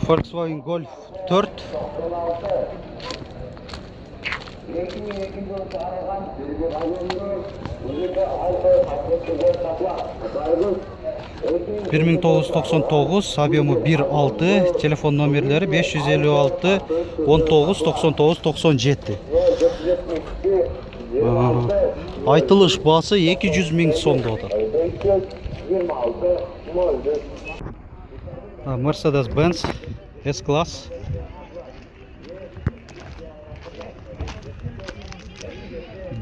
Volkswagen Golf 4. Bir 1999, объемы 1.6, телефon номерлері 556 19 99 97. Айтылыш басы 200 000 сомда отыр. Mercedes-Benz S-Class.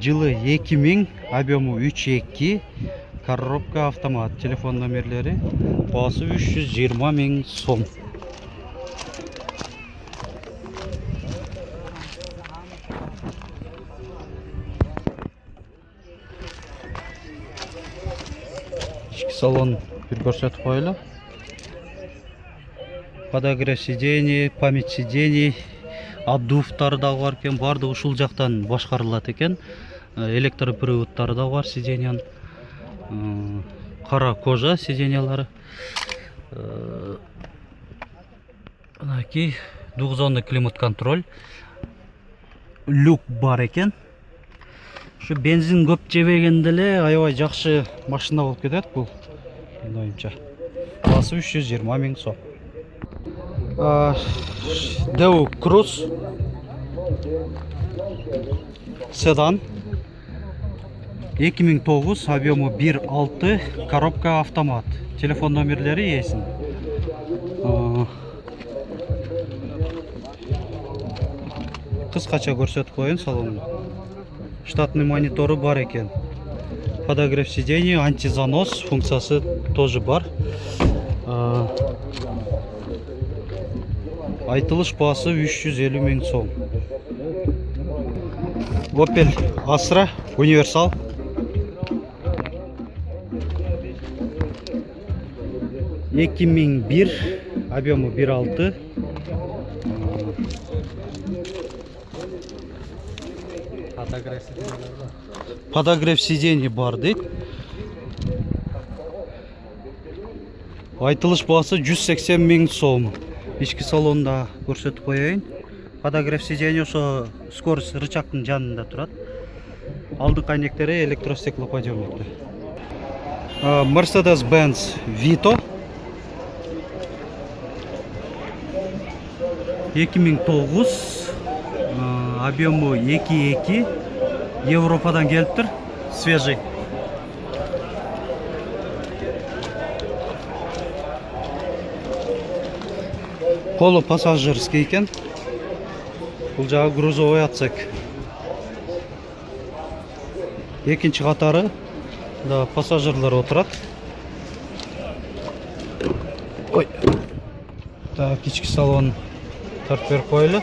Жылы 2000, объемы 3.2, коробка автомат, телефон номерлері басы 320 000 сом. İçki salon bir көрсетіп қойылы. Подогрев сидений, память сидений, аддуфтары да бар екен, барды ушул жақтан башқарылады екен. Электроприводтары да бар сидениян. Қара кожа сидениялары. Анаки 9 климат контроль. Люк бар екен. Şu benzin көп жебегенделе аябай жакшы машина болуп кетет бул. Ойымча. Басы 320 000 сом. Daewoo Cruz седан 2009, объемы 1.6, коробка автомат, телефон номерлері есін. Қысқаша көрсетіп қойын салонын. Штатный мониторы бар екен. Подогрев сидений, антизанос функциясы тоже бар. Айтылыш басы 350 000 сом. Opel Astra универсал. (2001), объемы 1.6. Подогрев сидений бар дейді. Айтылыш басы 180 000 сом. Ішкі салонда көрсетіп қояйын. Подогрев сидений ошо скорость рычагтың жанында тұрады. Алдыңғы әйнектері электростеклоподъемникті. Mercedes-Benz Vito 2009, объемы 2.2, Европадан келіп тұр, свежий. Қолы пассажирский екен. Бұл жағы грузовой отсек. Екінші қатары да пассажирлар отырады. Ой. Так, ішкі салон тартып қойылы.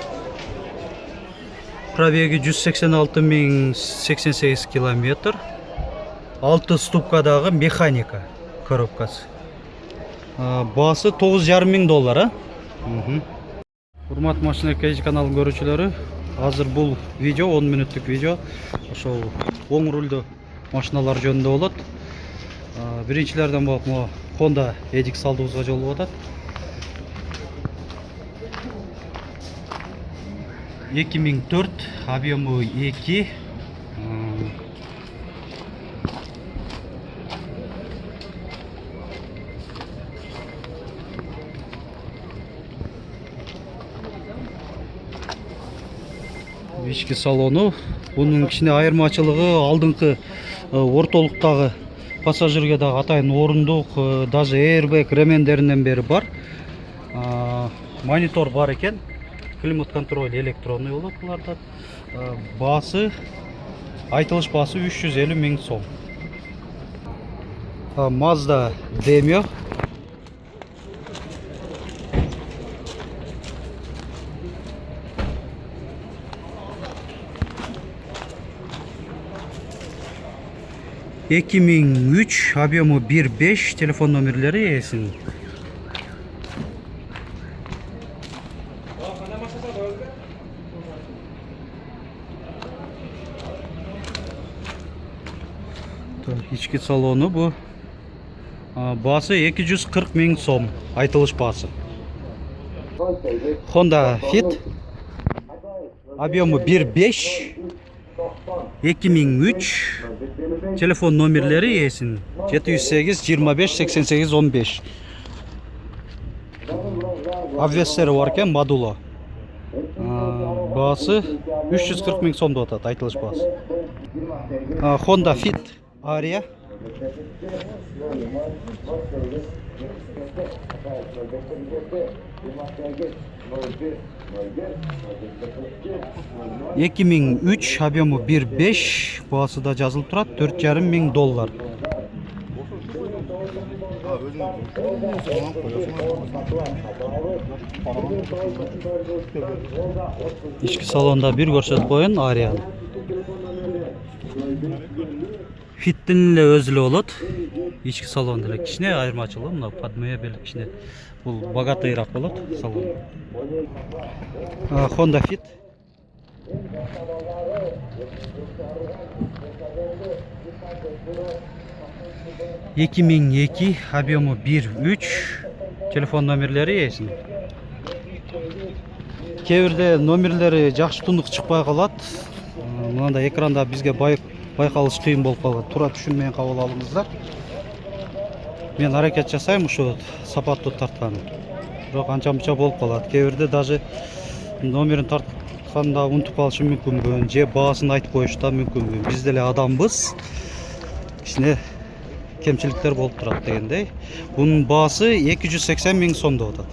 Пробеги 186 088 километр. 6 ступкадағы механика коробкасы. Басы $9,500. Урмат машина кейж каналын көрүүчүлөрү, азыр бул видео 10 мүнөттүк видео. Ошол оң рулдуу машиналар жөнүндө болот. Биринчилерден болуп Honda EDX алдыбызга жолугуп атат. 2004, объемы 2. Ішкі салону. Bunun кичине айырмачылыгы алдыңкы ортолуктагы пассажирге дагы атайын орундук, даже airbag ремендеринен бери бар. Монитор бар экен. Климат контроль электронный болот буларда. Басы айтылыш басы 350 000 сом. Mazda Demio. (2003), объемы 1.5, телефон номерлері есін. İçki salonu bu. Bası 240 000 сом. Айтылыш басы. Honda Fit. Объемы 1.5. 2003. Telefon номерлері есін 708 25 88 15. Обвестері бар екен, модулы. Бағасы 340 мың сом деп атады, айтылыш бағасы. Honda Fit Aria. $2003, объемы 1.5, бағасы да жазылып тұрады, $4,500. İçki salonda bir көрсөтүп коюн Арияны. Фиттин эле өзү эле болот. Ички салон деле кичине айырмачылыгы мына под мебель кичине. Бул богатыйраак болот салон. Honda Fit. $2002, объемы 1.3, телефон номерлери есін. Кебирде номерлери жакшы тунук чыкпай калат. Мында экранда бизге байкалыш кыйын болуп калат. Туура түшүнбөй кабыл алыңыздар. Мен аракет жасайм ушу сапаттуу тартканы. Бирок анча-мунча болуп калат. Кебирде даже номерин тартканда унутуп калышым мүмкүн, же баасын айтып коюш да мүмкүн. Биз деле адамбыз. Кичине кемчиликтер болуп турат дегендей. Бунун баасы 280 мың сом деп атат.